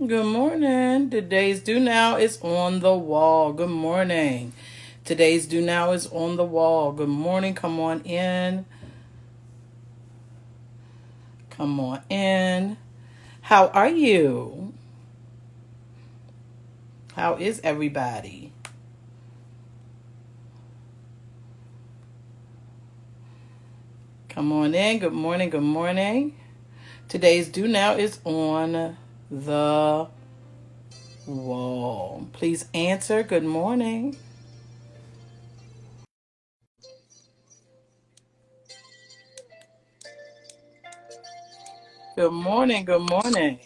Good morning. Today's do now is on the wall. Good morning. Today's do now is on the wall. Good morning. Come on in. Come on in. How are you? How is everybody? Come on in. Good morning. Good morning. Today's do now is on the wall. Please answer. Good morning. Good morning. Good morning.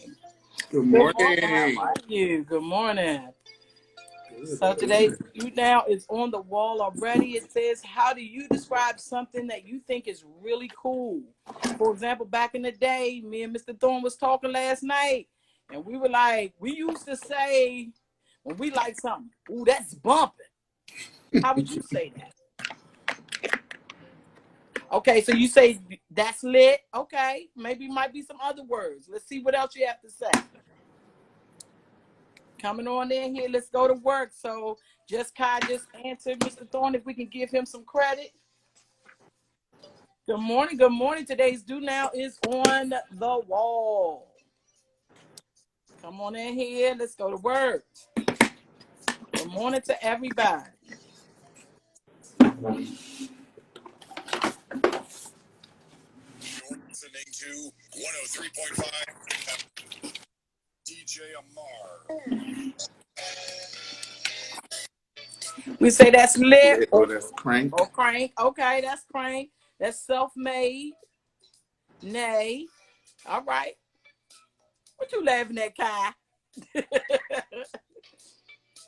Good Good morning. How morning. are you? Good morning. Good, So today's good. do now is on the wall already. It says, how do you describe something that you think is really cool? For example, back in the day, me and Mr. Thornton was talking last night, and we were like, we used to say when we like something, ooh, that's bumping. How would you say that? Okay, so you say that's lit. Okay, maybe might be some other words. Let's see what else you have to say. Coming on in here, let's go to work. So just answered Mr. Thornton, if we can give him some credit. Good morning. Good morning. Today's do now is on the wall. Come on in here. Let's go to work. Good morning to everybody. You're listening to 103.5 DJ Amar. We say that's lit Lit, or that's crank. or crank. Okay, that's crank. That's self-made. Nay. All right. What you laughing at, Kai?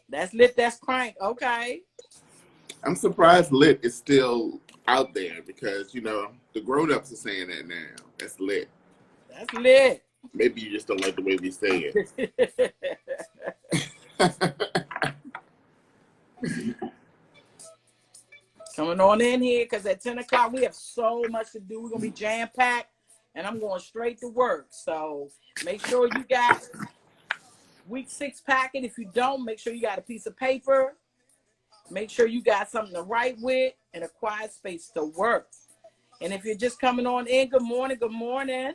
That's lit. That's crank. Okay. I'm surprised lit is still out there because, the grown-ups are saying that now. That's lit. That's lit. Maybe you just don't like the way we say it. Coming on in here because at 10 o'clock we have so much to do. We're going to be jam-packed and I'm going straight to work. So make sure you got week 6 packet. If you don't, make sure you got a piece of paper. Make sure you got something to write with and a quiet space to work. And if you're just coming on in, good morning, good morning.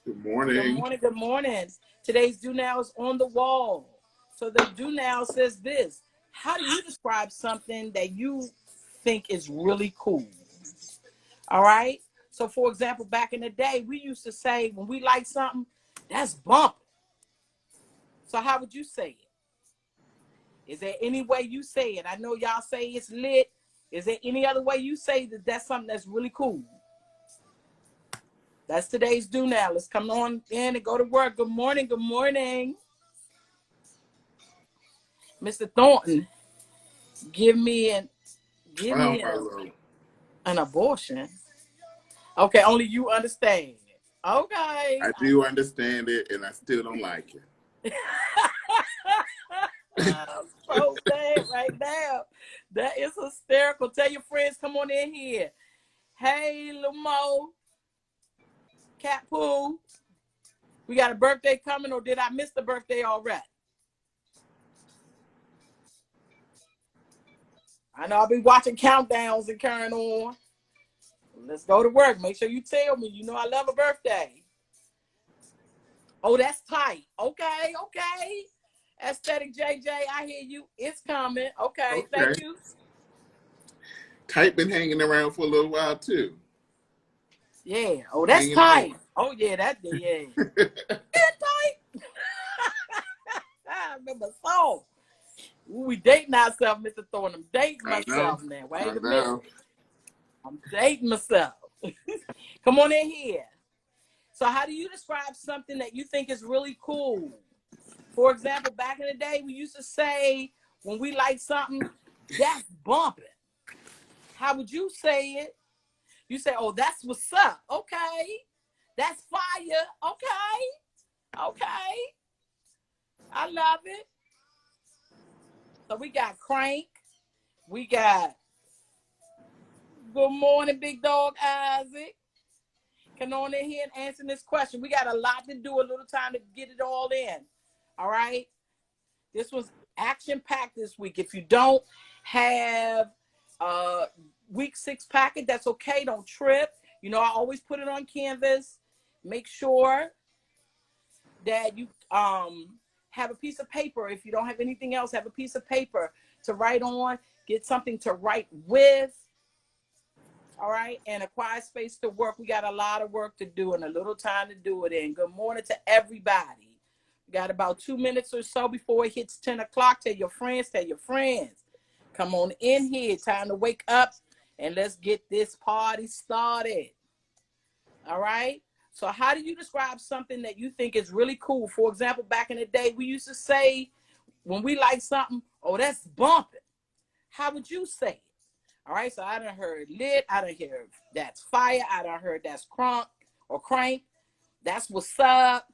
Good Good morning. morning, good morning. Today's do now is on the wall. So the do now says this. How do you describe something that you think is really cool? All right. So for example, back in the day, we used to say when we like something, that's bumping. So how would you say it? Is there any way you say it? I know y'all say it's lit. Is there any other way you say that that's something that's really cool? That's today's do now. Let's come on in and go to work. Good morning. Good morning. Mr. Thornton, give me an an abortion. Okay, only you understand. Okay. I do understand it, and I still don't like it. So bad right now. That is hysterical. Tell your friends, come on in here. Hey, Lamo, Cat Poo, we got a birthday coming, or did I miss the birthday already? I know I'll be watching countdowns and carrying on. Let's go to work. Make sure you tell me. You know I love a birthday. Oh, that's tight. Okay, okay. Aesthetic JJ, I hear you. It's coming. Okay, Okay. thank you. Tight been hanging around for a little while, too. Yeah. Oh, that's Hanging tight. on. Oh, yeah, yeah. It's tight. I remember song. We dating ourselves, Mr. Thornton. I'm dating I know. myself now. Wait I a minute. know. I'm dating myself. Come on in here. So how do you describe something that you think is really cool? For example, back in the day, we used to say when we like something, that's bumping. How would you say it? You say, oh, that's what's up. Okay. That's fire. Okay. Okay. I love it. So we got crank. We got good morning, big dog Isaac. Come on in here and answer this question. We got a lot to do, a little time to get it all in. All right. This was action-packed this week. If you don't have week 6 packet, that's okay. Don't trip. You know, I always put it on Canvas. Make sure that you have a piece of paper. If you don't have anything else, have a piece of paper to write on. Get something to write with. All right. And a quiet space to work. We got a lot of work to do and a little time to do it in. Good morning to everybody. We got about 2 minutes or so before it hits 10 o'clock. Tell your friends. Tell your friends. Come on in here. Time to wake up and let's get this party started. All right. So how do you describe something that you think is really cool? For example, back in the day, we used to say when we like something, oh, that's bumping. How would you say it? All right. So I done heard lit. I done heard that's fire. I done heard that's crunk or crank. That's what's up.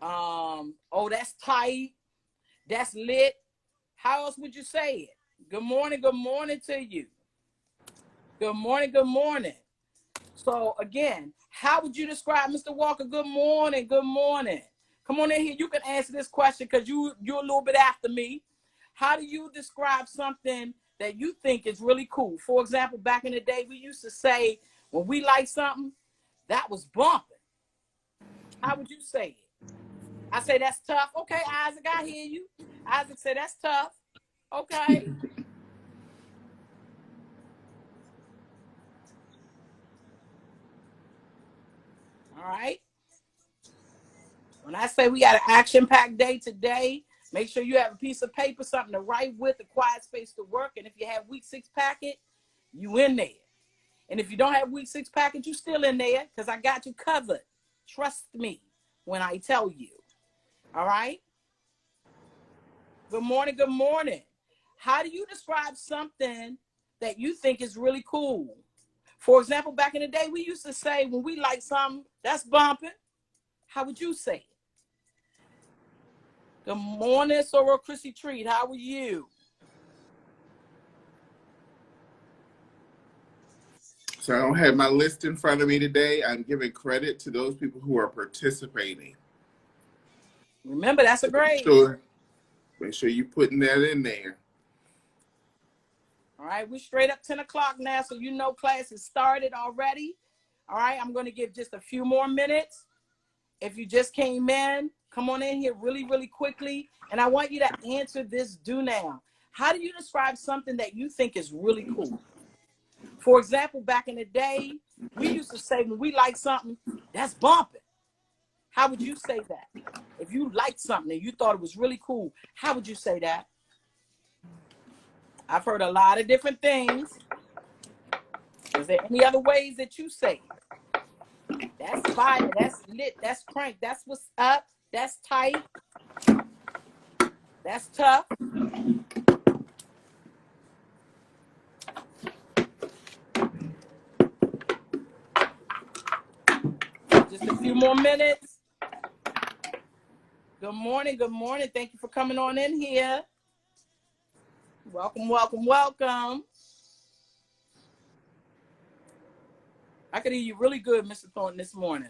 Oh, that's tight. That's lit. How else would you say it? Good morning to you. Good morning. So again, how would you describe Mr. Walker? Good morning. Come on in here. You can answer this question because you're a little bit after me. How do you describe something that you think is really cool? For example, back in the day, we used to say when we like something, that was bumping. How would you say it? I say that's tough. Okay, Isaac, I hear you. Isaac said that's tough. Okay. All right. When I say we got an action-packed day today, make sure you have a piece of paper, something to write with, a quiet space to work. And if you have week 6 packet, you in there. And if you don't have week 6 packet, you still in there because I got you covered. Trust me when I tell you. All right. Good morning. How do you describe something that you think is really cool? For example, back in the day, we used to say when we like something, that's bumping. How would you say it? Good morning, Soror Chrissy Treat. How are you? So I don't have my list in front of me today. I'm giving credit to those people who are participating. Remember, that's a grade. Make sure you're putting that in there. All right, we're straight up 10 o'clock now, so you know class has started already. All right, I'm going to give just a few more minutes. If you just came in, come on in here really quickly. And I want you to answer this do now. How do you describe something that you think is really cool? For example, back in the day, we used to say when we like something, that's bumping. How would you say that? If you liked something and you thought it was really cool, how would you say that? I've heard a lot of different things. Is there any other ways that you say it? That's fire, that's lit, that's crank, that's what's up, that's tight, that's tough. Just a few more minutes. Good morning. Thank you for coming on in here. Welcome. I could hear you really good, Mr. Thornton, this morning.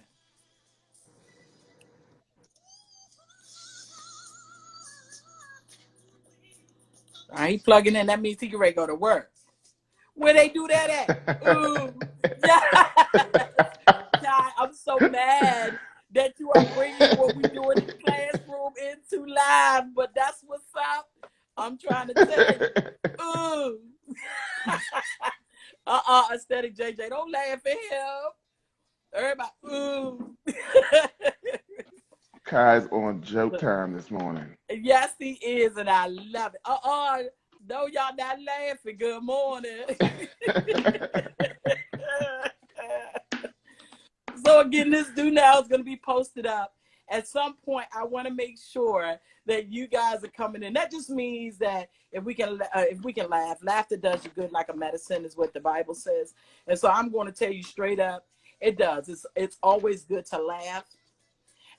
All right, he plugging in. That means he can ready to go to work. Where they do that at? Ooh. God, I'm so mad that you are bringing what we do in the classroom into live, but that's what's up. I'm trying to tell you. Ooh. Aesthetic JJ, don't laugh at him. Everybody, ooh. Kai's on joke time this morning. Yes, he is, and I love it. No, y'all not laughing. Good morning. So again, this do now is going to be posted up. At some point, I want to make sure that you guys are coming in. That just means that if we can laugh, laughter does you good like a medicine is what the Bible says. And so I'm going to tell you straight up, it does. It's always good to laugh.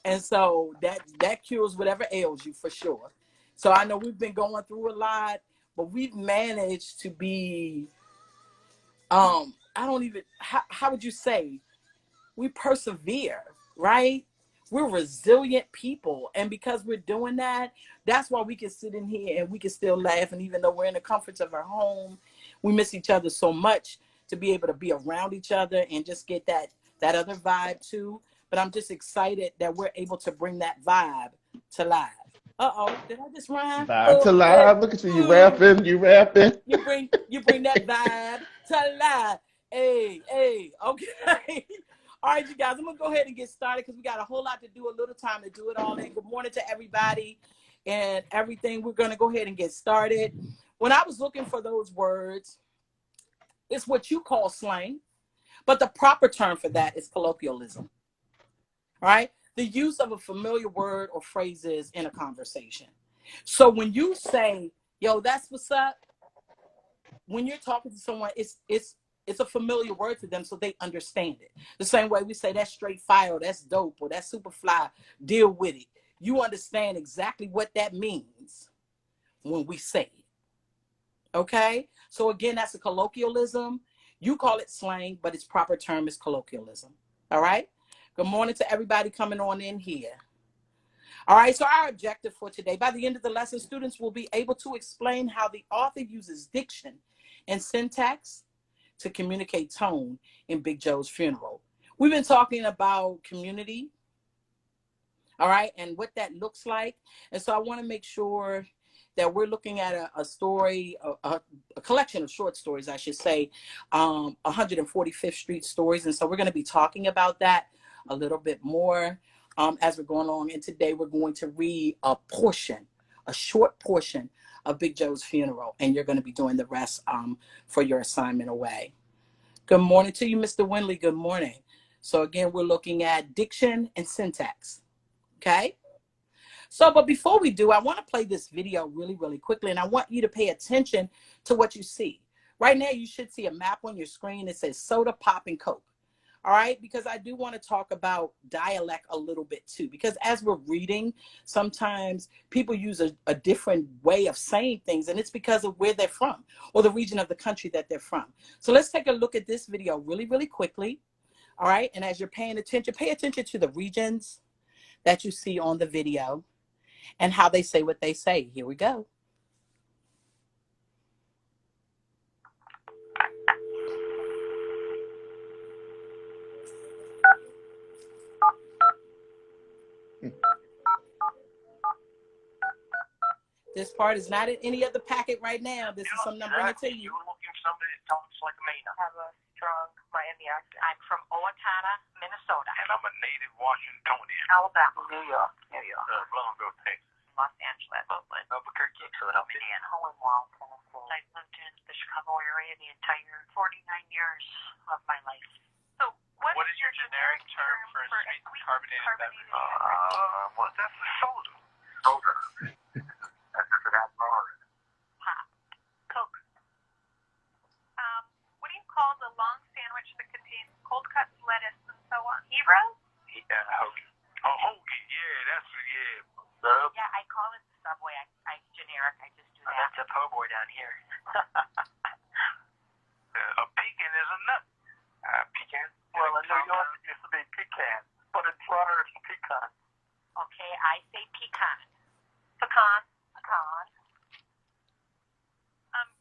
And so that cures whatever ails you for sure. So I know we've been going through a lot, but we've managed to be, how would you say? We persevere, right? We're resilient people. And because we're doing that, that's why we can sit in here and we can still laugh. And even though we're in the comforts of our home, we miss each other so much to be able to be around each other and just get that other vibe too. But I'm just excited that we're able to bring that vibe to life. Uh-oh, did I just rhyme? Vibe to Oh, hey, live. Look at you. You rapping. You rapping. you bring that vibe to life. Hey, okay. All right, you guys, I'm gonna go ahead and get started because we got a whole lot to do, a little time to do it all in. Good morning to everybody and everything. We're gonna go ahead and get started. When I was looking for those words, it's what you call slang, but the proper term for that is colloquialism. All right, the use of a familiar word or phrases in a conversation. So when you say, "Yo, that's what's up," when you're talking to someone, it's a familiar word to them, so they understand it. The same way we say that's straight fire, or that's dope, or that's super fly, deal with it. You understand exactly what that means when we say it. Okay? So again, that's a colloquialism. You call it slang, but its proper term is colloquialism. All right? Good morning to everybody coming on in here. All right, so our objective for today, by the end of the lesson, students will be able to explain how the author uses diction and syntax to communicate tone in Big Joe's funeral. We've been talking about community, all right, and what that looks like. And so I want to make sure that we're looking at a story, a collection of short stories, I should say, 145th Street stories. And so we're going to be talking about that a little bit more as we're going along. And today we're going to read a short portion of Big Joe's funeral. And you're going to be doing the rest for your assignment away. Good morning to you, Mr. Winley. Good morning. So again, we're looking at diction and syntax. Okay? So, but before we do, I want to play this video really, really quickly, and I want you to pay attention to what you see. Right now, you should see a map on your screen that says soda, pop, and Coke. All right, because I do want to talk about dialect a little bit too, because as we're reading, sometimes people use a different way of saying things, and it's because of where they're from or the region of the country that they're from. So let's take a look at this video really, really quickly. All right, and as you're paying attention, pay attention to the regions that you see on the video and how they say what they say. Here we go. This part is not in any other packet right now. This is something I'm bringing to you. You're looking for somebody that talks like me now. I have a strong Miami accent. I'm from Owatonna, Minnesota. And I'm a native Washingtonian. Alabama. New York. Blumenville, Texas. Los Angeles. Albuquerque, Philadelphia. Hohenwald, Tennessee. I've lived in the Chicago area the entire 49 years of my life. So what is your generic term for a sweet carbonated beverage? Well, that's a soda. Soda. That's if it has more. Pop. Coke. What do you call the long sandwich that contains cold cuts, lettuce, and so on? Hero? Yeah, hoagie. Oh, hoagie. Yeah, that's Sub? Yeah, I call it the Subway. I generic. I just do that. That's a po' boy down here. A pecan is a nut. Pecan? Well, in New York it used to be pecan, but in Florida it's pecan. Okay, I say pecan. Pecan.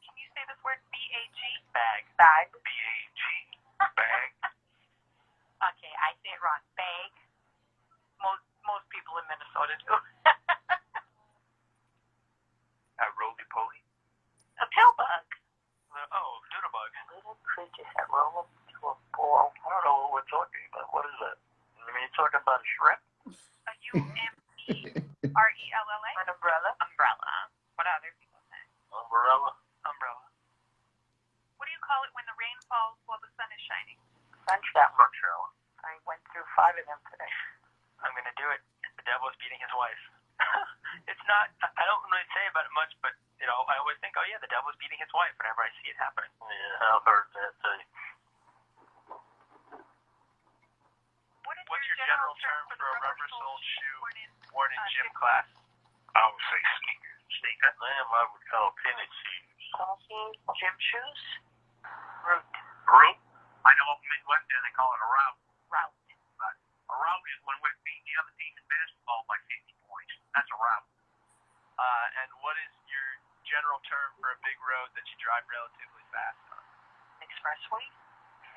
Can you say this word B-A-G? Bag. B-A-G. Bag. Okay, I say it wrong. Bag. Most people in Minnesota do. A roly-poly? A pillbug. Doodle bug. Little creatures that roll into a ball. I don't know what we're talking about. What is that? I mean, you're talking about a shrimp? A U-M-B-R-E-L-L-A? An umbrella? Umbrella. What other people say? Umbrella. What do you call it when the rain falls while the sun is shining? Sun shower. I went through 5 of them today. I'm going to do it. The devil is beating his wife. It's not, I don't really say about it much, but, I always think, oh yeah, the devil is beating his wife whenever I see it happen. Yeah, I've heard that too. What's your general term for a rubber-soled shoe worn in gym class? I would say sneakers. Sneakers? I would call tennis shoes. Gym shoes? Root? I know up Midwest there they call it a route. A route is when we're beating the other team general term for a big road that you drive relatively fast on? Expressway?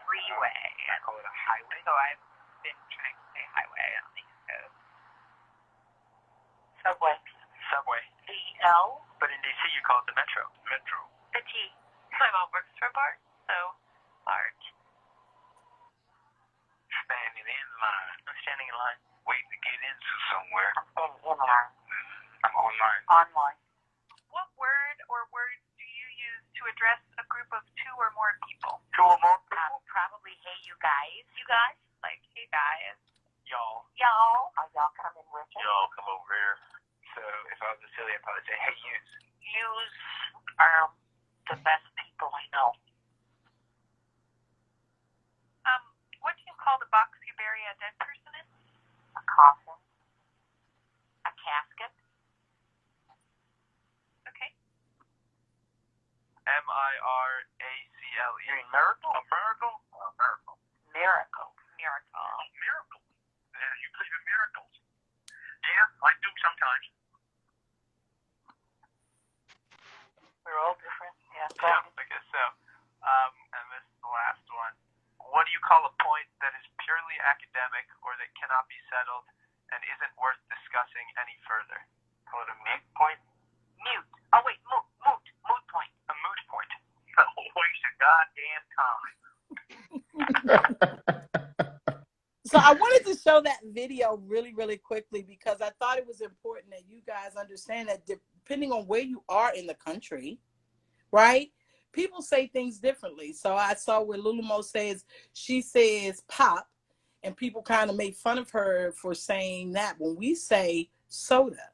Freeway. I call it a highway. So I've been trying to say highway on the East Coast. Subway. Subway. E-L. But in D.C. you call it the metro. Metro. The T. My mom works for BART, so BART. Standing in line. I'm standing in line. Waiting to get into somewhere. In line. I'm online. Online. What word or words do you use to address a group of two or more people? Two or more people? Probably, hey, you guys. You guys? Like, hey, guys. Y'all. Y'all. Are y'all coming with us? Y'all come over here. So, if I was in Philly, I'd probably say, hey, yous. Yous are the best people I know. What do you call the box you bury a dead person in? A coffin. A casket. Okay. M-I-R-A-C-L-E. You mean miracle? A miracle? A miracle. Miracle. Miracle. Miracle. Yeah, you believe in miracles? Yeah, I do sometimes. We're all different. Yeah, I guess so. And this is the last one. What do you call a point that is purely academic or that cannot be settled and isn't worth discussing any further? Call it a moot point? Mute. Oh, wait, moot. Moot point. A moot point. Waste of goddamn time. So I wanted to show that video really, really quickly because I thought it was important that you guys understand that depending on where you are in the country, right? People say things differently. So I saw where Lulumo says, she says pop, and people kind of made fun of her for saying that when we say soda,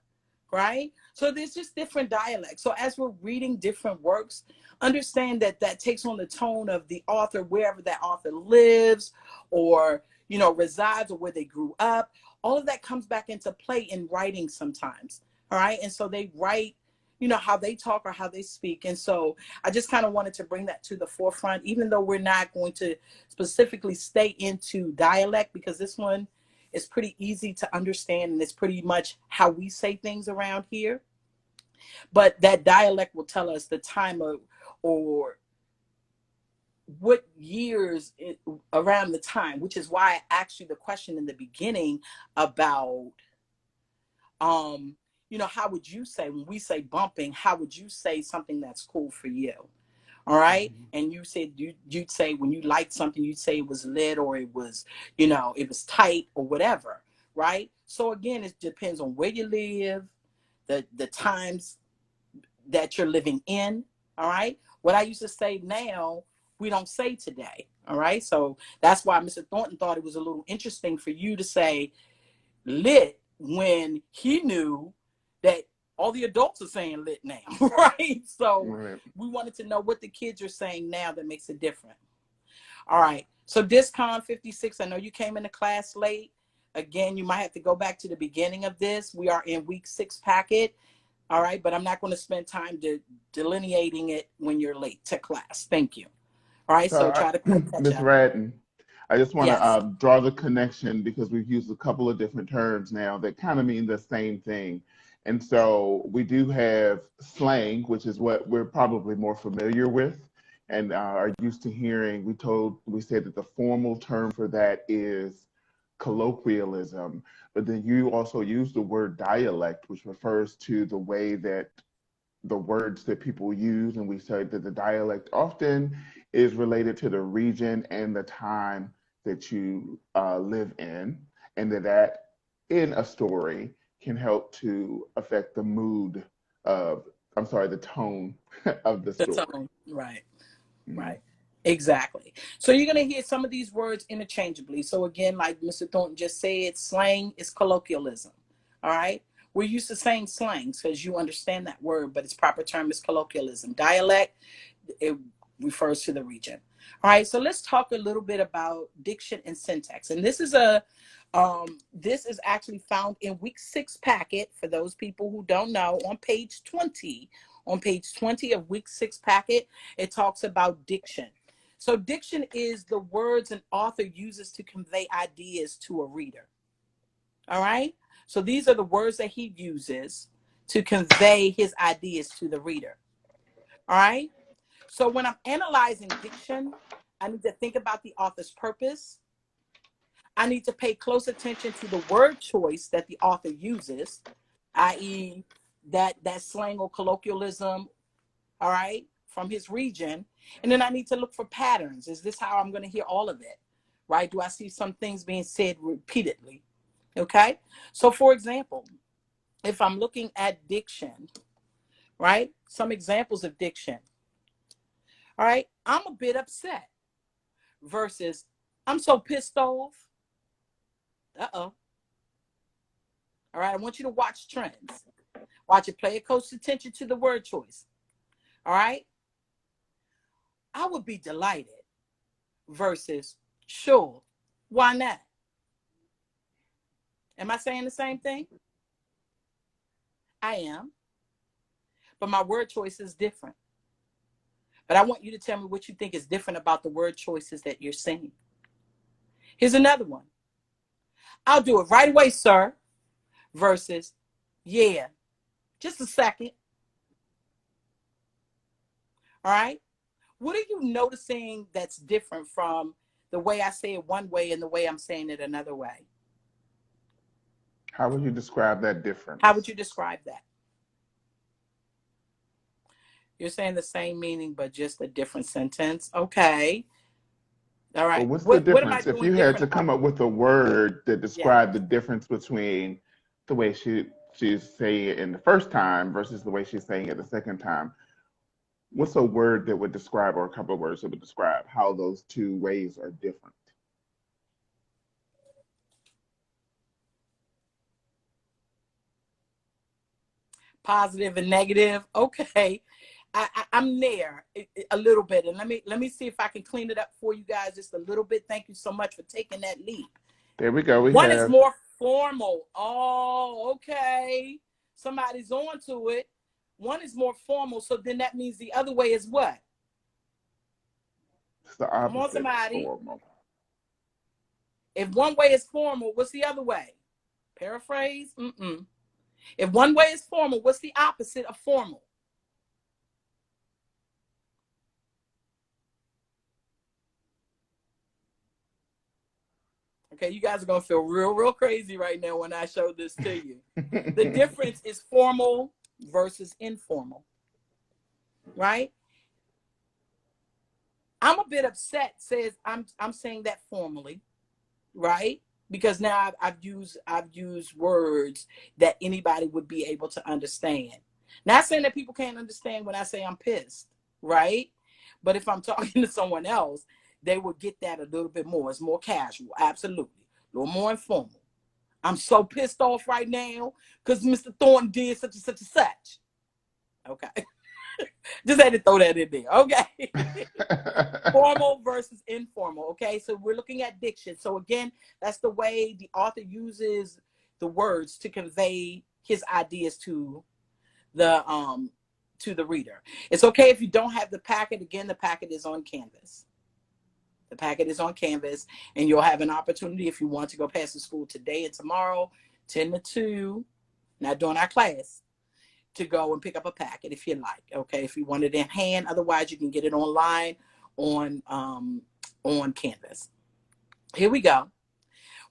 right? So there's just different dialects. So as we're reading different works, understand that that takes on the tone of the author, wherever that author lives or, you know, resides or where they grew up. All of that comes back into play in writing sometimes. All right. And so they write, you know, how they talk or how they speak. And so I just kind of wanted to bring that to the forefront, even though we're not going to specifically stay into dialect, because this one is pretty easy to understand and it's pretty much how we say things around here. But that dialect will tell us the time of or what years around the time, which is why I asked you the question in the beginning about you know, how would you say, when we say bumping, how would you say something that's cool for you? All right. Mm-hmm. And you said you'd say when you liked something, you'd say it was lit or it was, you know, it was tight or whatever. Right. So again, it depends on where you live, the times that you're living in. All right. What I used to say now, we don't say today. All right. So that's why Mr. Thornton thought it was a little interesting for you to say lit when he knew that all the adults are saying lit now, right? So we wanted to know what the kids are saying now that makes it different. All right. So Discon 56, I know you came into class late. Again, you might have to go back to the beginning of this. We are in week 6 packet. All right. But I'm not going to spend time delineating it when you're late to class. Thank you. All right. So try to catch Ms. up. Radden, I just want to draw the connection because we've used a couple of different terms now that kind of mean the same thing. And so we do have slang, which is what we're probably more familiar with and are used to hearing. We said that the formal term for that is colloquialism, but then you also use the word dialect, which refers to the way that the words that people use. And we said that the dialect often is related to the region and the time that you live in, and that in a story can help to affect the mood of, the tone of the story. Tone. Right. Right. Exactly. So you're going to hear some of these words interchangeably. So again, like Mr. Thornton just said, slang is colloquialism. All right. We're used to saying slang because you understand that word, but its proper term is colloquialism. Dialect, it refers to the region. All right. So let's talk a little bit about diction and syntax. And this is this is actually found in week 6 packet for those people who don't know on page 20. On page 20 of week 6 packet, it talks about diction. So diction is the words an author uses to convey ideas to a reader. All right. So these are the words that he uses to convey his ideas to the reader. All right. So when I'm analyzing diction, I need to think about the author's purpose. I need to pay close attention to the word choice that the author uses, i.e., that slang or colloquialism, all right, from his region. And then I need to look for patterns. Is this how I'm going to hear all of it, right? Do I see some things being said repeatedly? Okay. So for example, if I'm looking at diction, right, some examples of diction, all right, I'm a bit upset versus I'm so pissed off. Uh-oh. All right, I want you to watch trends. Watch it, pay close attention to the word choice. All right. I would be delighted versus sure. Why not? Am I saying the same thing? I am. But my word choice is different. But I want you to tell me what you think is different about the word choices that you're saying. Here's another one. I'll do it right away, sir. Versus, yeah, just a second. All right. What are you noticing that's different from the way I say it one way and the way I'm saying it another way? How would you describe that difference? How would you describe that? You're saying the same meaning, but just a different sentence. Okay. All right. Well, what's the What am I difference? If doing you had different to come about? up with a word that Yeah. described the difference between the way she's saying it in the first time versus the way she's saying it the second time, what's a word that would describe, or a couple of words that would describe how those two ways are different? Positive and negative. Okay. I'm there a little bit, and let me see if I can clean it up for you guys just a little bit. Thank you so much for taking that leap. There we go. One is more formal. Oh, okay. Somebody's on to it. One is more formal, so then that means the other way is what? It's the opposite. Come on, somebody. Formal. If one way is formal, what's the other way? Paraphrase? If one way is formal, what's the opposite of formal? Okay, you guys are going to feel real crazy right now when I show this to you. The difference is formal versus informal, right? I'm a bit upset, says I'm saying that formally, right? Because now I've used words that anybody would be able to understand. Not saying that people can't understand when I say I'm pissed, right? But if I'm talking to someone else, they would get that a little bit more. It's more casual, absolutely. A little more informal. I'm so pissed off right now because Mr. Thornton did such and such and such. Okay. Just had to throw that in there. Okay. Formal versus informal. Okay. So we're looking at diction. So again, that's the way the author uses the words to convey his ideas to the reader. It's okay if you don't have the packet. Again, the packet is on Canvas. The packet is on Canvas, and you'll have an opportunity if you want to go past the school today and tomorrow, 10 to 2, not during our class, to go and pick up a packet if you like, okay, if you want it in hand. Otherwise, you can get it online on Canvas. Here we go.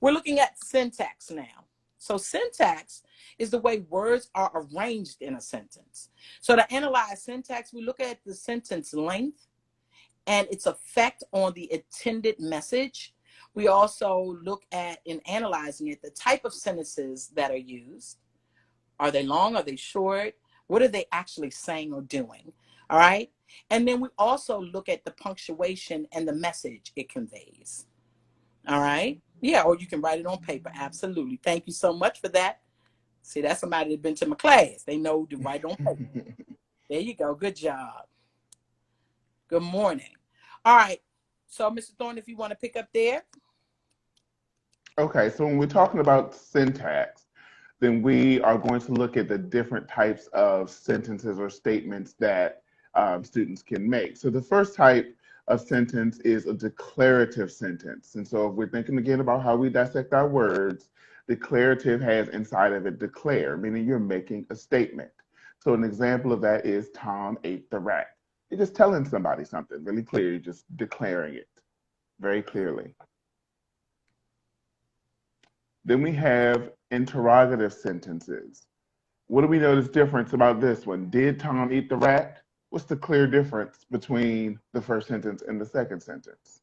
We're looking at syntax now. So syntax is the way words are arranged in a sentence. So to analyze syntax, we look at the sentence length and its effect on the intended message. We also look at, in analyzing it, the type of sentences that are used. Are they long? Are they short? What are they actually saying or doing? All right. And then we also look at the punctuation and the message it conveys. All right. Yeah, or you can write it on paper. Absolutely. Thank you so much for that. See, that's somebody that's been to my class. They know to write on paper. There you go. Good job. Good morning. All right. So, Mr. Thornton, if you want to pick up there. Okay, so when we're talking about syntax, then we are going to look at the different types of sentences or statements that students can make. So the first type of sentence is a declarative sentence. And so if we're thinking again about how we dissect our words, declarative has inside of it declare, meaning you're making a statement. So an example of that is Tom ate the rat. You're just telling somebody something really clear. You're just declaring it very clearly. Then we have interrogative sentences. What do we notice difference about this one? Did Tom eat the rat? What's the clear difference between the first sentence and the second sentence?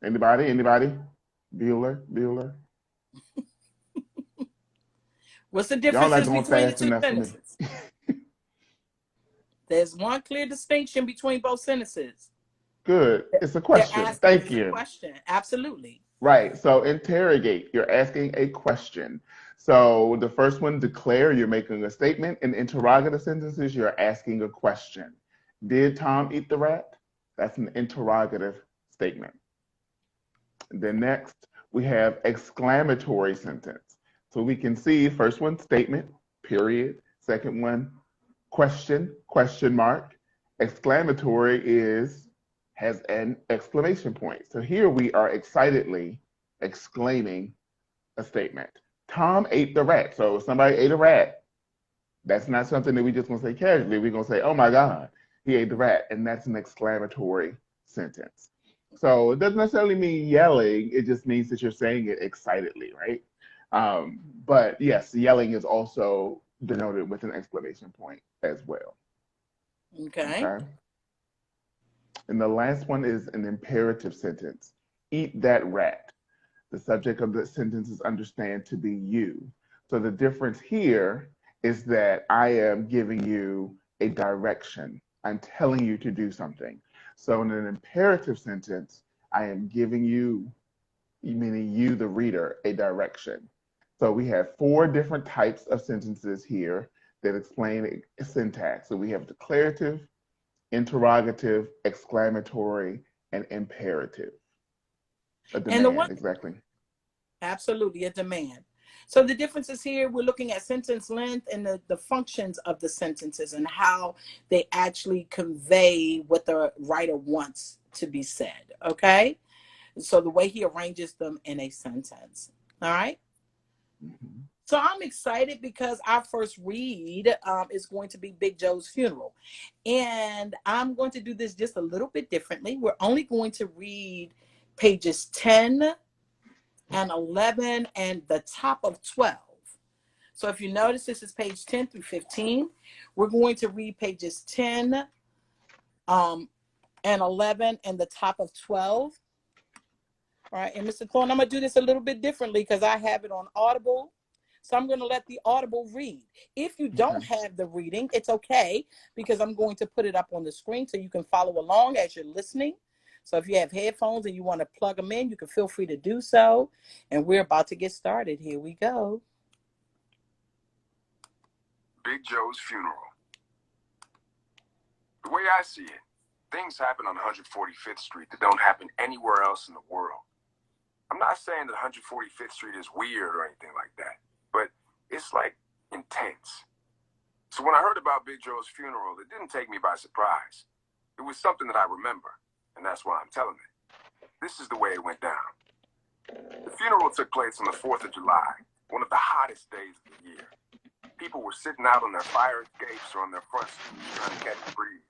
Anybody? Anybody? Bueller? What's the Y'all not differences going between the fast two enough for me. sentences? There's one clear distinction between both sentences. Good. It's a They're question. asking Thank a you. question. Absolutely. Right. So interrogate, you're asking a question. So the first one, declare, you're making a statement. In interrogative sentences, you're asking a question. Did Tom eat the rat? That's an interrogative statement. Then next, we have exclamatory sentence. So we can see first one, statement, period. Second one, question, question mark. Exclamatory has an exclamation point. So here we are excitedly exclaiming a statement. Tom ate the rat. So if somebody ate a rat, that's not something that we just gonna say casually. We're gonna say, oh my God, he ate the rat. And that's an exclamatory sentence. So it doesn't necessarily mean yelling. It just means that you're saying it excitedly, right? But yes, yelling is also denoted with an exclamation point as well. Okay. And the last one is an imperative sentence. Eat that rat. The subject of the sentence is understand to be you. So the difference here is that I am giving you a direction. I'm telling you to do something. So in an imperative sentence, I am giving you, meaning you, the reader, a direction. So we have 4 different types of sentences here that explain syntax. So we have declarative, interrogative, exclamatory, and imperative. A demand, exactly. Absolutely, a demand. So the differences here, we're looking at sentence length and the functions of the sentences and how they actually convey what the writer wants to be said, okay? So the way he arranges them in a sentence, all right? Mm-hmm. So I'm excited because our first read is going to be Big Joe's funeral. And I'm going to do this just a little bit differently. We're only going to read pages 10 and 11 and the top of 12. So if you notice, this is page 10 through 15. We're going to read pages 10 and 11 and the top of 12. All right, and Mr. Thornton, I'm going to do this a little bit differently because I have it on Audible. So I'm going to let the Audible read. If you don't have the reading, it's okay because I'm going to put it up on the screen so you can follow along as you're listening. So if you have headphones and you want to plug them in, you can feel free to do so. And we're about to get started. Here we go. Big Joe's funeral. The way I see it, things happen on 145th Street that don't happen anywhere else in the world. I'm not saying that 145th Street is weird or anything like that, but it's like intense. So when I heard about Big Joe's funeral, it didn't take me by surprise. It was something that I remember, and that's why I'm telling it. This is the way it went down. The funeral took place on the 4th of July, one of the hottest days of the year. People were sitting out on their fire escapes or on their front stoops trying to catch a breeze.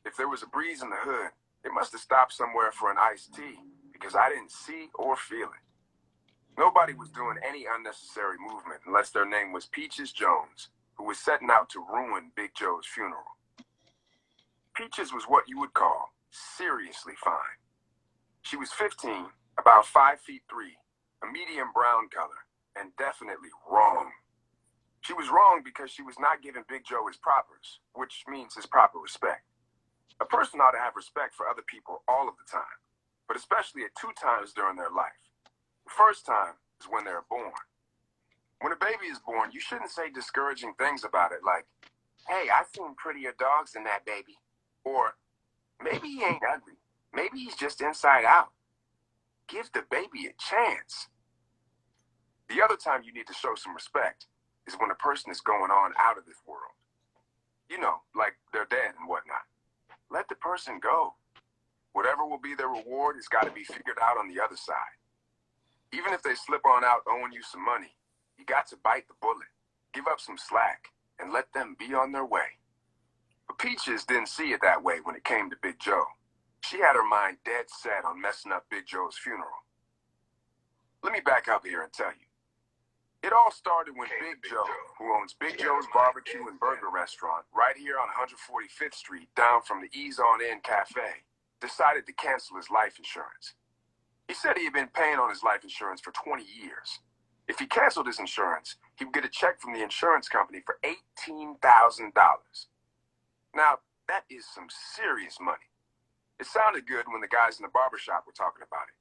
If there was a breeze in the hood, it must have stopped somewhere for an iced tea, because I didn't see or feel it. Nobody was doing any unnecessary movement unless their name was Peaches Jones, who was setting out to ruin Big Joe's funeral. Peaches was what you would call seriously fine. She was 15, about 5'3", a medium brown color, and definitely wrong. She was wrong because she was not giving Big Joe his propers, which means his proper respect. A person ought to have respect for other people all of the time, but especially at 2 times during their life. The first time is when they're born. When a baby is born, you shouldn't say discouraging things about it like, hey, I've seen prettier dogs than that baby. Or, maybe he ain't ugly. Maybe he's just inside out. Give the baby a chance. The other time you need to show some respect is when a person is going on out of this world. You know, like they're dead and whatnot. Let the person go. Whatever will be their reward has got to be figured out on the other side. Even if they slip on out owing you some money, you got to bite the bullet, give up some slack, and let them be on their way. But Peaches didn't see it that way when it came to Big Joe. She had her mind dead set on messing up Big Joe's funeral. Let me back up here and tell you. It all started when Big Joe, who owns Big Joe's Barbecue and Burger Restaurant right here on 145th Street down from the Ease On In Cafe, decided to cancel his life insurance. He said he had been paying on his life insurance for 20 years. If he canceled his insurance, he would get a check from the insurance company for $18,000. Now, that is some serious money. It sounded good when the guys in the barbershop were talking about it.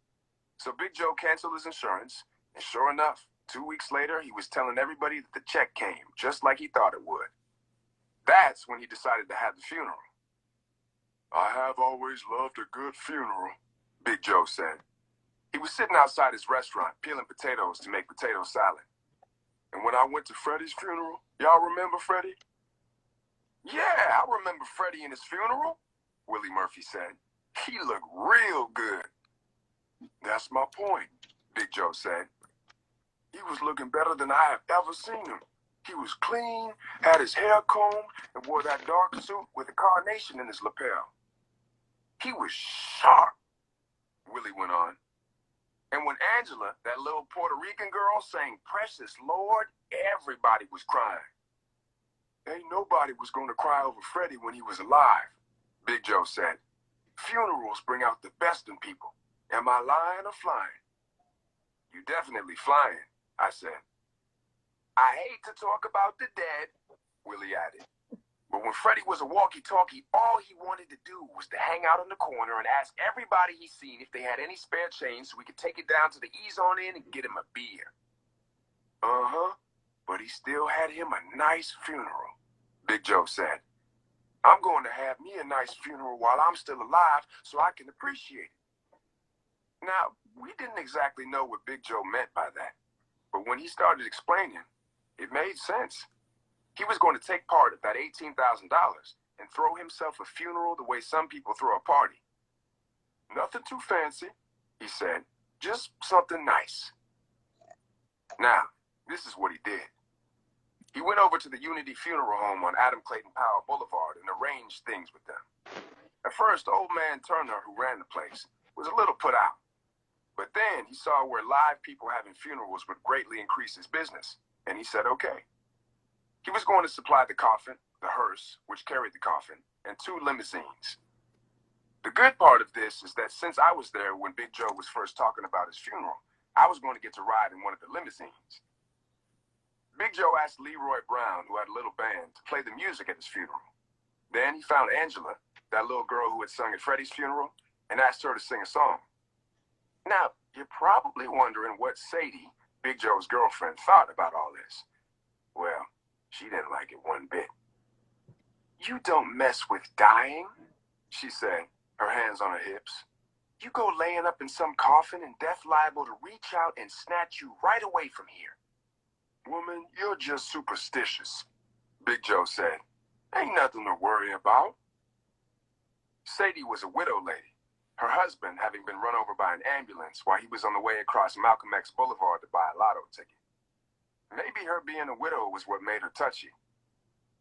So Big Joe canceled his insurance, and sure enough, 2 weeks later, he was telling everybody that the check came, just like he thought it would. That's when he decided to have the funeral. "I have always loved a good funeral," Big Joe said. He was sitting outside his restaurant, peeling potatoes to make potato salad. "And when I went to Freddie's funeral, y'all remember Freddie?" "Yeah, I remember Freddie and his funeral," Willie Murphy said. "He looked real good." "That's my point," Big Joe said. "He was looking better than I have ever seen him. He was clean, had his hair combed, and wore that dark suit with a carnation in his lapel. He was sharp," Willie went on. "And when Angela, that little Puerto Rican girl, sang 'Precious Lord,' everybody was crying." "Ain't nobody was going to cry over Freddie when he was alive," Big Joe said. "Funerals bring out the best in people. Am I lying or flying?" "You definitely flying," I said. "I hate to talk about the dead," Willie added. "But when Freddie was a walkie-talkie, all he wanted to do was to hang out in the corner and ask everybody he seen if they had any spare change so we could take it down to the Ease On In and get him a beer." "Uh-huh, but he still had him a nice funeral," Big Joe said. "I'm going to have me a nice funeral while I'm still alive so I can appreciate it." Now, we didn't exactly know what Big Joe meant by that, but when he started explaining, it made sense. He was going to take part of that $18,000 and throw himself a funeral the way some people throw a party. "Nothing too fancy," he said, "just something nice." Now, this is what he did. He went over to the Unity Funeral Home on Adam Clayton Powell Boulevard and arranged things with them. At first, old man Turner, who ran the place, was a little put out. But then he saw where live people having funerals would greatly increase his business, and he said okay. He was going to supply the coffin, the hearse, which carried the coffin, and 2 limousines. The good part of this is that since I was there when Big Joe was first talking about his funeral, I was going to get to ride in one of the limousines. Big Joe asked Leroy Brown, who had a little band, to play the music at his funeral. Then he found Angela, that little girl who had sung at Freddie's funeral, and asked her to sing a song. Now, you're probably wondering what Sadie, Big Joe's girlfriend, thought about all this. Well, she didn't like it one bit. "You don't mess with dying," she said, her hands on her hips. "You go laying up in some coffin and death liable to reach out and snatch you right away from here." "Woman, you're just superstitious," Big Joe said. "Ain't nothing to worry about." Sadie was a widow lady, her husband having been run over by an ambulance while he was on the way across Malcolm X Boulevard to buy a lotto ticket. Maybe her being a widow was what made her touchy.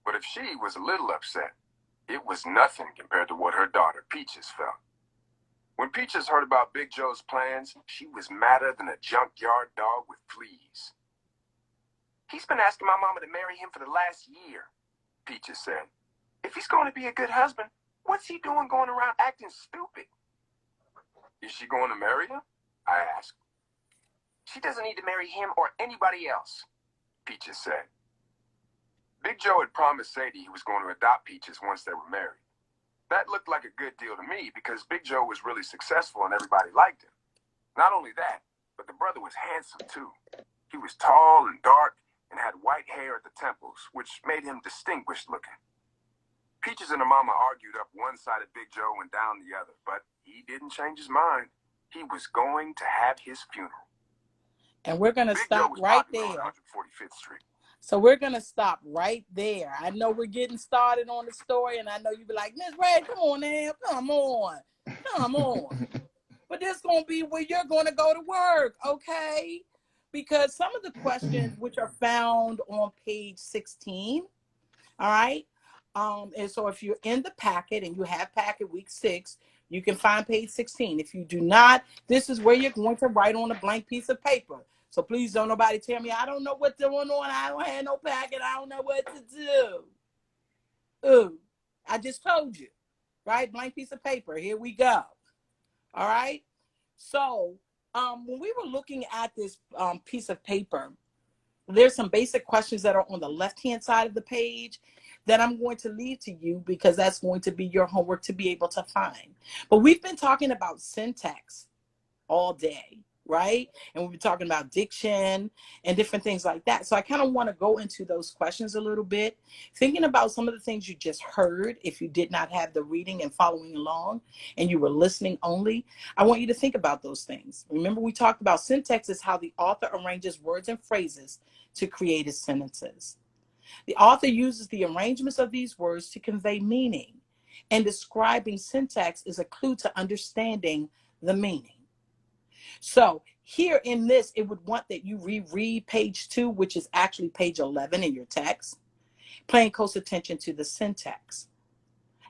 But if she was a little upset, it was nothing compared to what her daughter Peaches felt. When Peaches heard about Big Joe's plans, she was madder than a junkyard dog with fleas. "He's been asking my mama to marry him for the last year," Peaches said. "If he's going to be a good husband, what's he doing going around acting stupid?" "Is she going to marry him?" I asked. "She doesn't need to marry him or anybody else," Peaches said. Big Joe had promised Sadie he was going to adopt Peaches once they were married. That looked like a good deal to me because Big Joe was really successful and everybody liked him. Not only that, but the brother was handsome too. He was tall and dark and had white hair at the temples, which made him distinguished looking. Peaches and her mama argued up one side of Big Joe and down the other, but he didn't change his mind. He was going to have his funeral. And we're going to stop right there. On 145th Street. So we're going to stop right there. I know we're getting started on the story, and I know you'll be like, "Miss Red, come on now, come on. But this is going to be where you're going to go to work, okay? Because some of the questions which are found on page 16, all right, And so if you're in the packet and you have packet week 6, you can find page 16. If you do not, this is where you're going to write on a blank piece of paper. So please don't nobody tell me, I don't know what's going on. I don't have no packet. I don't know what to do. Ooh, I just told you, right? Blank piece of paper. Here we go. All right. So when we were looking at this piece of paper, there's some basic questions that are on the left-hand side of the page that I'm going to leave to you because that's going to be your homework to be able to find. But we've been talking about syntax all day, right? And we've been talking about diction and different things like that. So I kind of want to go into those questions a little bit, thinking about some of the things you just heard. If you did not have the reading and following along and you were listening only, I want you to think about those things. Remember, we talked about syntax is how the author arranges words and phrases to create his sentences. The author uses the arrangements of these words to convey meaning, and describing syntax is a clue to understanding the meaning. So here in this, it would want that you reread page 2, which is actually page 11 in your text, paying close attention to the syntax.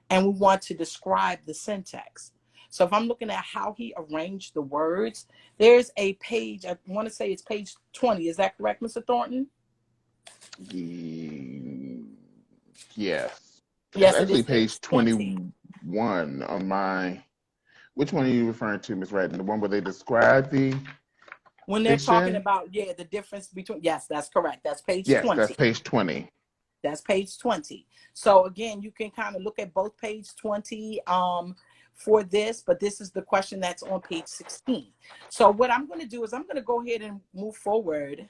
And we want to describe the syntax. So if I'm looking at how he arranged the words, there's a page, I want to say it's page 20. Is that correct, Mr. Thornton? Yes. Yes, It's it actually is page 20. 21 on my, which one are you referring to, Ms. Radden? The one where they describe the When they're talking diction? about, yeah, the difference between, yes, that's correct. That's page Yes, that's 20. page 20. That's page 20. So again, you can kind of look at both page 20 for this, but this is the question that's on page 16. So what I'm going to do is I'm going to go ahead and move forward.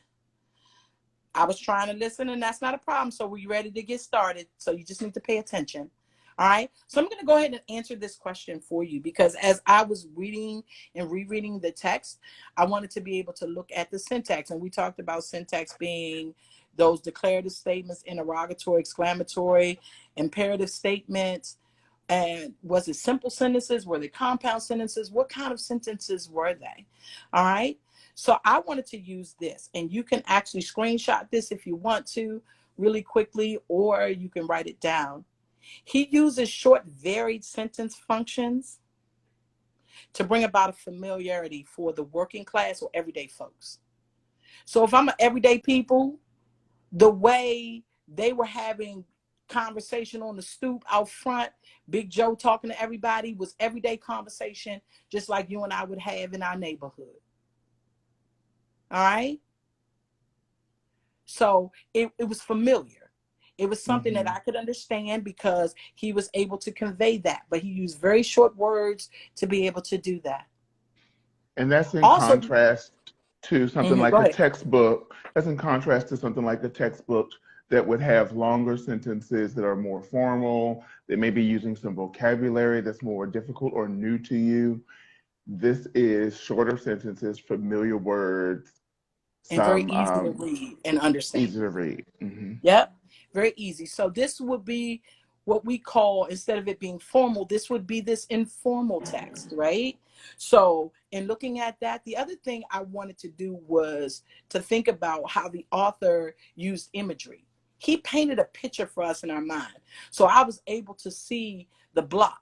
I was trying to listen, and that's not a problem. So we're ready to get started. So you just need to pay attention. All right. So I'm going to go ahead and answer this question for you because as I was reading and rereading the text, I wanted to be able to look at the syntax. And we talked about syntax being those declarative statements, interrogatory, exclamatory, imperative statements. And was it simple sentences? Were they compound sentences? What kind of sentences were they? All right. So I wanted to use this, and you can actually screenshot this if you want to really quickly, or you can write it down. He uses short varied sentence functions to bring about a familiarity for the working class or everyday folks. So if I'm an everyday people, the way they were having conversation on the stoop out front, Big Joe talking to everybody, was everyday conversation, just like you and I would have in our neighborhood. All right. So it was familiar. It was something that I could understand because he was able to convey that, but he used very short words to be able to do that. And that's in Also, contrast to something like go a ahead. textbook. That's in contrast to something like a textbook that would have longer sentences that are more formal. They may be using some vocabulary that's more difficult or new to you. This is shorter sentences, familiar words, And very some easy to read and understand. easy to read. Yep, very easy. So this would be what we call, instead of it being formal, this would be this informal text, right? So in looking at that, the other thing I wanted to do was to think about how the author used imagery. He painted a picture for us in our mind. So I was able to see the block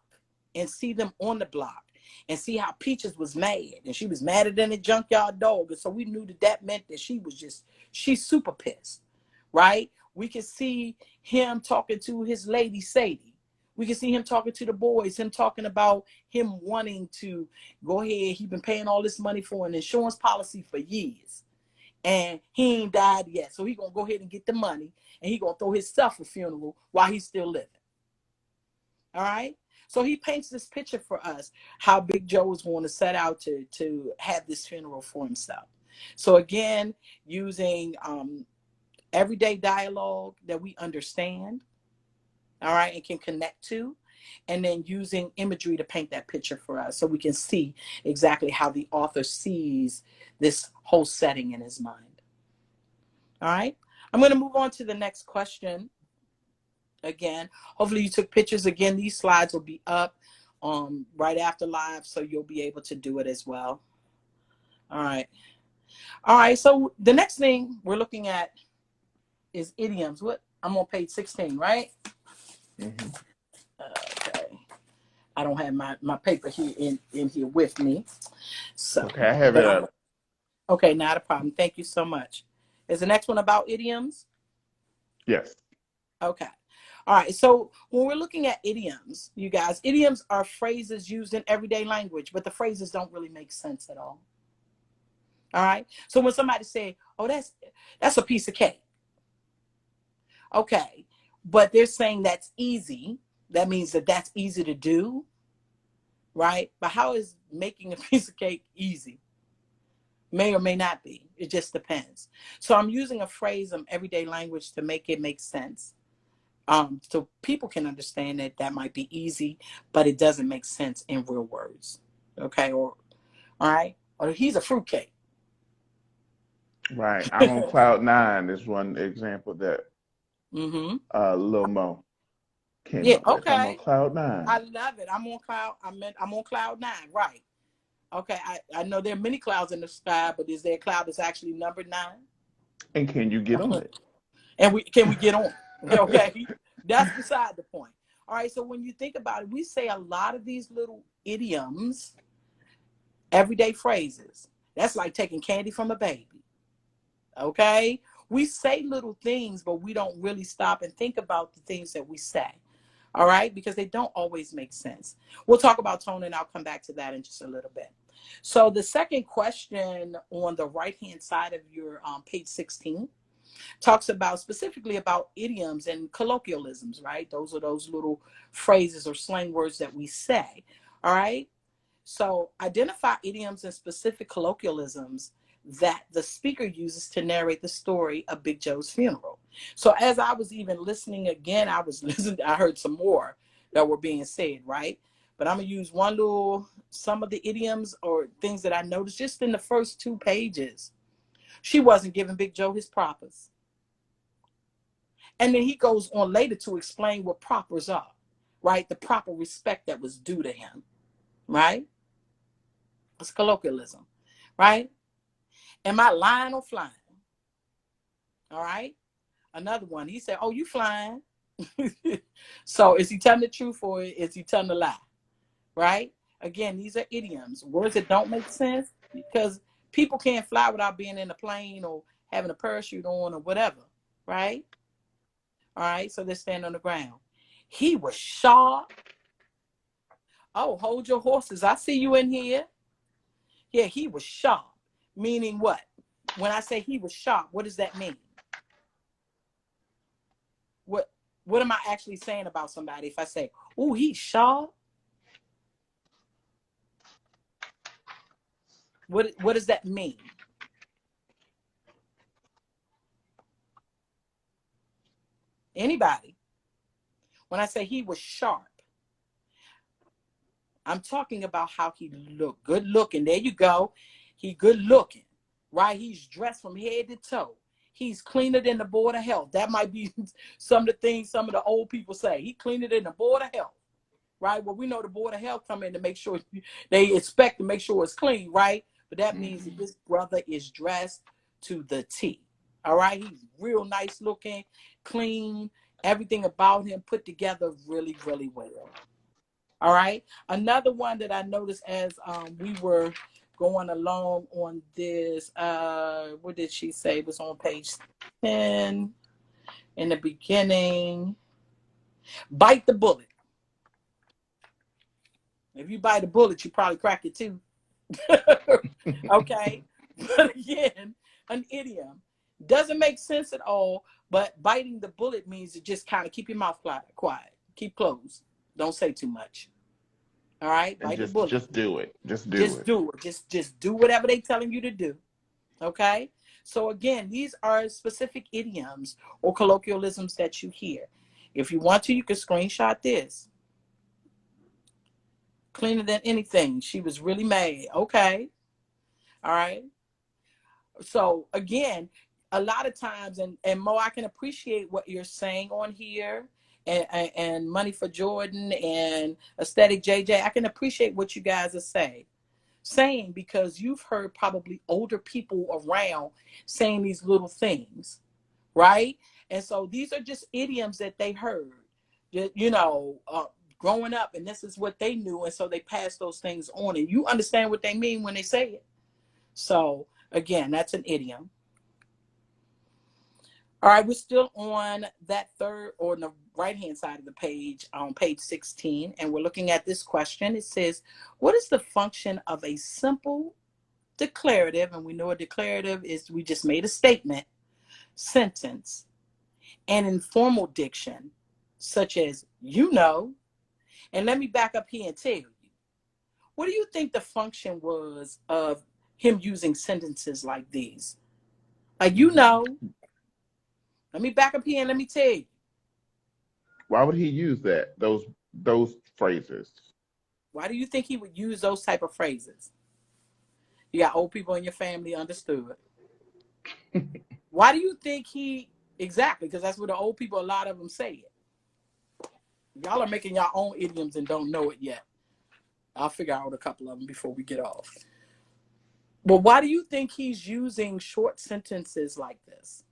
and see them on the block and see how Peaches was mad, and she was madder than a junkyard dog. And so we knew that that meant that she's super pissed, right? We could see him talking to his lady, Sadie. We can see him talking to the boys, him talking about him wanting to go ahead. He's been paying all this money for an insurance policy for years, and he ain't died yet. So he going to go ahead and get the money, and he going to throw himself a funeral while he's still living. All right? So he paints this picture for us, how Big Joe is going to set out to have this funeral for himself. So again, using everyday dialogue that we understand, all right, and can connect to, and then using imagery to paint that picture for us so we can see exactly how the author sees this whole setting in his mind. All right, I'm going to move on to the next question. Again, hopefully you took pictures. Again, these slides will be up right after live, so you'll be able to do it as well. All right, so the next thing we're looking at is idioms. I'm on page 16, right? Mm-hmm. Okay. I don't have my paper here in here with me. So, okay, I have it up. Okay, not a problem. Thank you so much. Is the next one about idioms? Yes. Okay. All right. So when we're looking at idioms, you guys, idioms are phrases used in everyday language, but the phrases don't really make sense at all. All right. So when somebody say, "Oh, that's a piece of cake," okay, but they're saying that's easy. That means that that's easy to do, right? But how is making a piece of cake easy? May or may not be. It just depends. So I'm using a phrase in everyday language to make it make sense. So people can understand that that might be easy, but it doesn't make sense in real words. Okay, or all right, or he's a fruitcake. Right. I'm on cloud nine is one example that Mm-hmm. Lil Mo came Yeah. up with. I'm on Okay. cloud I nine. love it. I'm on cloud nine. Right. Okay. I know there are many clouds in the sky, but is there a cloud that's actually number 9? And can you get on it? And can we get on? Okay. That's beside the point. All right. So when you think about it, we say a lot of these little idioms, everyday phrases. That's like taking candy from a baby. Okay. We say little things, but we don't really stop and think about the things that we say. All right. Because they don't always make sense. We'll talk about tone and I'll come back to that in just a little bit. So the second question on the right-hand side of your page 16 talks about specifically about idioms and colloquialisms, right? Those are those little phrases or slang words that we say. All right. So identify idioms and specific colloquialisms that the speaker uses to narrate the story of Big Joe's funeral. So as I was even listening again, I heard some more that were being said, right? But I'm gonna use some of the idioms or things that I noticed just in the first 2 pages. She wasn't giving Big Joe his propers. And then he goes on later to explain what propers are, right? The proper respect that was due to him, right? It's colloquialism, right? Am I lying or flying? All right. Another one. He said, "Oh, you flying?" So is he telling the truth or is he telling the lie? Right? Again, these are idioms, words that don't make sense because people can't fly without being in a plane or having a parachute on or whatever. Right? All right. So they're standing on the ground. He was sharp. Oh, hold your horses. I see you in here. Yeah, he was sharp. Meaning what? When I say he was sharp, what does that mean? What am I actually saying about somebody if I say, "Oh, he's sharp"? What does that mean? Anybody? When I say he was sharp, I'm talking about how he looked. Good looking. There you go. He good looking, right? He's dressed from head to toe. He's cleaner than the Board of Health. That might be some of the things some of the old people say. He cleaner than the Board of Health, right? Well, we know the Board of Health come in to make sure they expect to make sure it's clean, right? But that means that this brother is dressed to the T. All right, he's real nice looking, clean, everything about him put together really, really well. All right. Another one that I noticed as we were going along on this, what did she say? It was on page 10 in the beginning. Bite the bullet. If you bite a bullet, you probably crack it too. Okay. But again, an idiom doesn't make sense at all. But biting the bullet means to just kind of keep your mouth quiet, keep closed, don't say too much. All right, And bite the bullet. just do it. Just do Just it. do it. Just do whatever they're telling you to do. Okay. So again, these are specific idioms or colloquialisms that you hear. If you want to, you can screenshot this. Cleaner than anything. She was really mad. Okay. All right. So again, a lot of times, and Mo, I can appreciate what you're saying on here, and Money for Jordan and Aesthetic JJ. I can appreciate what you guys are saying because you've heard probably older people around saying these little things, right? And so these are just idioms that they heard you know, growing up, and this is what they knew, and so they passed those things on, and you understand what they mean when they say it. So again, that's an idiom. All right, we're still on that third, or on the right-hand side of the page, on page 16, and we're looking at this question. It says, what is the function of a simple declarative, and we know a declarative is we just made a statement, sentence, and informal diction, such as, you know, and let me back up here and tell you, what do you think the function was of him using sentences like these? Like, you know, let me back up here and let me tell you. Why would he use that? Those phrases. Why do you think he would use those type of phrases? You got old people in your family, understood. Why do you think he, exactly, because that's what the old people, a lot of them say it. Y'all are making your own idioms and don't know it yet. I'll figure out a couple of them before we get off. But why do you think he's using short sentences like this?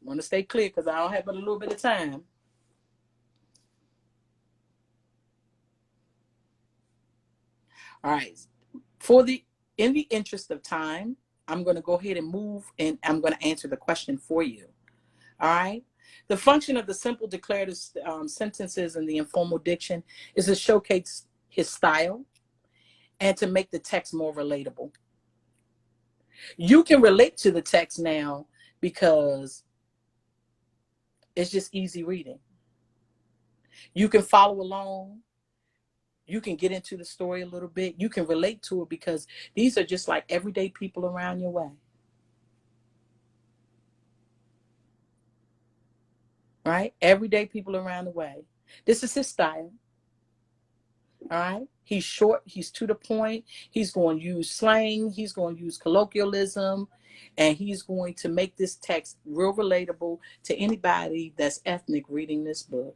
I want to stay clear because I don't have but a little bit of time. All right. In the interest of time, I'm going to go ahead and move, and I'm going to answer the question for you. All right. The function of the simple declarative sentences and the informal diction is to showcase his style and to make the text more relatable. You can relate to the text now because it's just easy reading. You can follow along. You can get into the story a little bit. You can relate to it because these are just like everyday people around your way. Right? Everyday people around the way. This is his style. All right? He's short. He's to the point. He's going to use slang. He's going to use colloquialism. And he's going to make this text real relatable to anybody that's ethnic reading this book.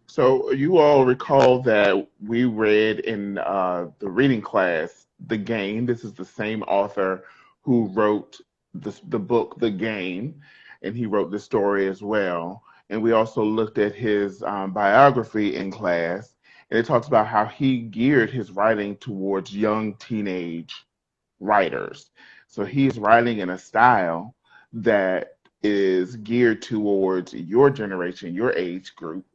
So you all recall that we read in the reading class, The Game. This is the same author who wrote the book, The Game, and he wrote the story as well. And we also looked at his biography in class, and it talks about how he geared his writing towards young teenage writers. So he's writing in a style that is geared towards your generation, your age group.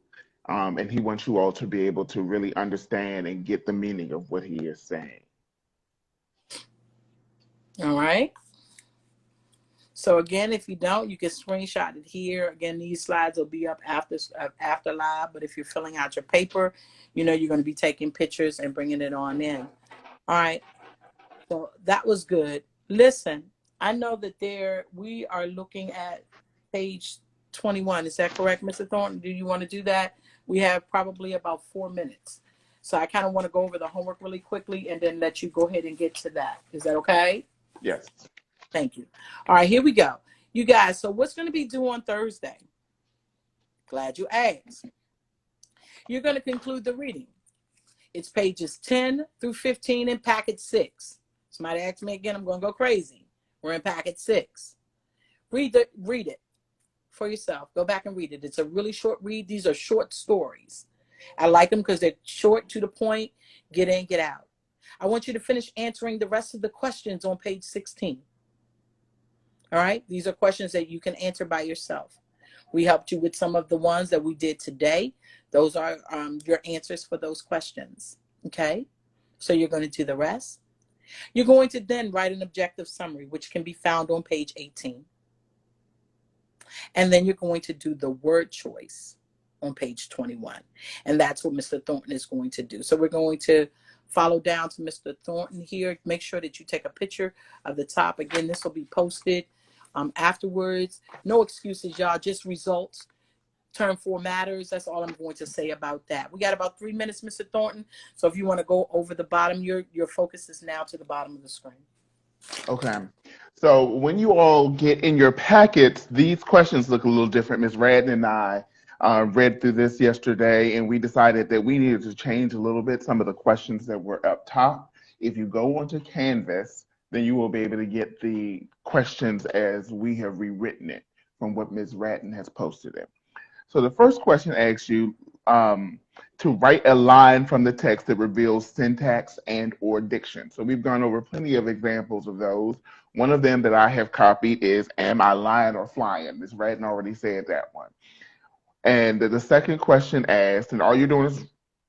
And he wants you all to be able to really understand and get the meaning of what he is saying. All right. So again, if you don't, you can screenshot it here. Again, these slides will be up after live. But if you're filling out your paper, you know you're going to be taking pictures and bringing it on in. All right. So that was good. Listen, I know that we are looking at page 21. Is that correct, Mr. Thornton? Do you want to do that? We have probably about 4 minutes. So I kind of want to go over the homework really quickly and then let you go ahead and get to that. Is that okay? Yes. Thank you. All right, here we go. You guys, so what's going to be due on Thursday? Glad you asked. You're going to conclude the reading. It's pages 10 through 15 in packet 6. Somebody asked me again, I'm going to go crazy. We're in packet 6. Read it for yourself. Go back and read it. It's a really short read. These are short stories. I like them because they're short, to the point, get in, get out. I want you to finish answering the rest of the questions on page 16. All right? These are questions that you can answer by yourself. We helped you with some of the ones that we did today. Those are your answers for those questions. Okay? So you're going to do the rest. You're going to then write an objective summary, which can be found on page 18. And then you're going to do the word choice on page 21. And that's what Mr. Thornton is going to do. So we're going to follow down to Mr. Thornton here. Make sure that you take a picture of the top. Again, this will be posted afterwards. No excuses, y'all, just results. Term 4 matters. That's all I'm going to say about that. We got about 3 minutes, Mr. Thornton. So if you want to go over the bottom, your focus is now to the bottom of the screen. Okay. So when you all get in your packets, these questions look a little different. Ms. Radden and I read through this yesterday, and we decided that we needed to change a little bit some of the questions that were up top. If you go onto Canvas, then you will be able to get the questions as we have rewritten it from what Ms. Ratan has posted it. So the first question asks you to write a line from the text that reveals syntax and or diction. So we've gone over plenty of examples of those. One of them that I have copied is, am I lying or flying? Ms. Radden already said that one. And the second question asks, and all you're doing is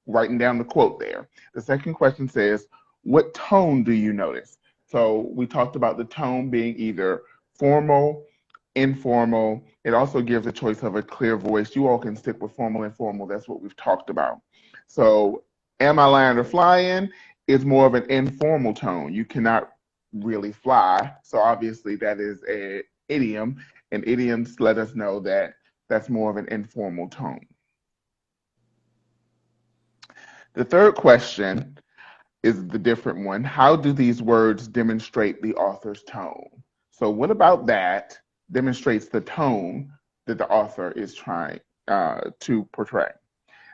writing down the quote there. The second question says, what tone do you notice? So we talked about the tone being either formal, informal. It also gives a choice of a clear voice. You all can stick with formal, informal. That's what we've talked about. So am I lying or flying is more of an informal tone. You cannot really fly. So obviously that is an idiom, and idioms let us know that that's more of an informal tone. The third question is the different one. How do these words demonstrate the author's tone? So what about that demonstrates the tone that the author is trying to portray?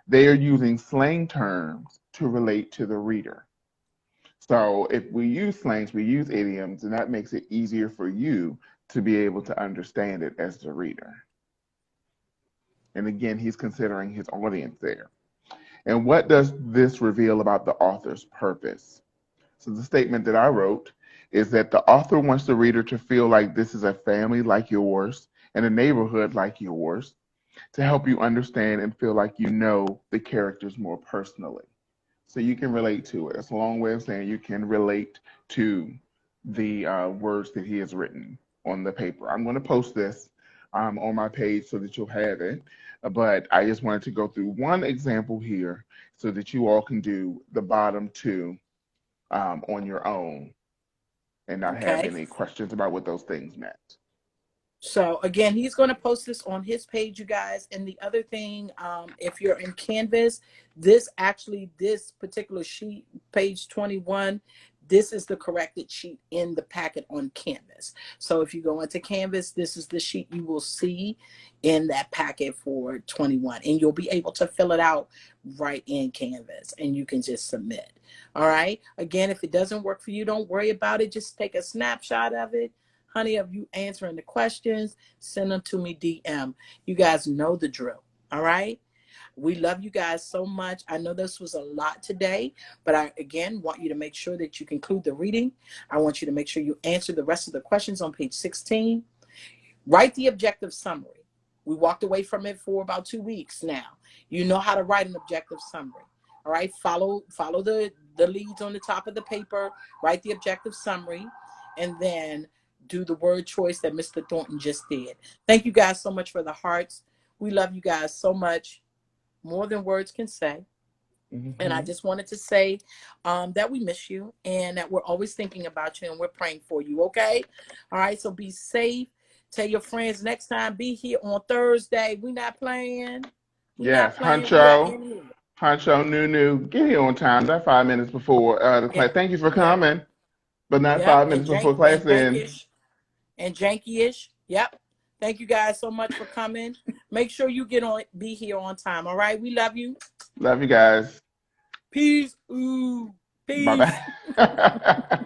They are using slang terms to relate to the reader. So if we use slangs, we use idioms, and that makes it easier for you to be able to understand it as the reader. And again, he's considering his audience there. And what does this reveal about the author's purpose? So the statement that I wrote is that the author wants the reader to feel like this is a family like yours and a neighborhood like yours, to help you understand and feel like you know the characters more personally. So you can relate to it. It's a long way of saying you can relate to the words that he has written on the paper. I'm going to post this on my page so that you'll have it. But I just wanted to go through one example here so that you all can do the bottom two on your own and not have any questions about what those things meant. So again, he's going to post this on his page, you guys. And the other thing, if you're in Canvas, this particular sheet, page 21, this is the corrected sheet in the packet on Canvas. So if you go into Canvas, this is the sheet you will see in that packet for 21. And you'll be able to fill it out right in Canvas and you can just submit. All right. Again, if it doesn't work for you, don't worry about it. Just take a snapshot of it. Honey, of you answering the questions, send them to me DM. You guys know the drill. All right. We love you guys so much. I know this was a lot today, but I, again, want you to make sure that you conclude the reading. I want you to make sure you answer the rest of the questions on page 16. Write the objective summary. We walked away from it for about 2 weeks now. You know how to write an objective summary. All right. Follow the leads on the top of the paper. Write the objective summary, and then do the word choice that Mr. Thornton just did. Thank you guys so much for the hearts. We love you guys so much. More than words can say. Mm-hmm. And I just wanted to say that we miss you and that we're always thinking about you and we're praying for you, okay? All right, so be safe. Tell your friends next time, be here on Thursday. We're not playing. Yes, Huncho, Nunu, get here on time. Not 5 minutes before the class. Thank you for coming, but not 5 minutes before class ends. And janky-ish. Yep. Thank you guys so much for coming. Make sure you be here on time. All right. We love you. Love you guys. Peace. Ooh. Peace. Bye-bye.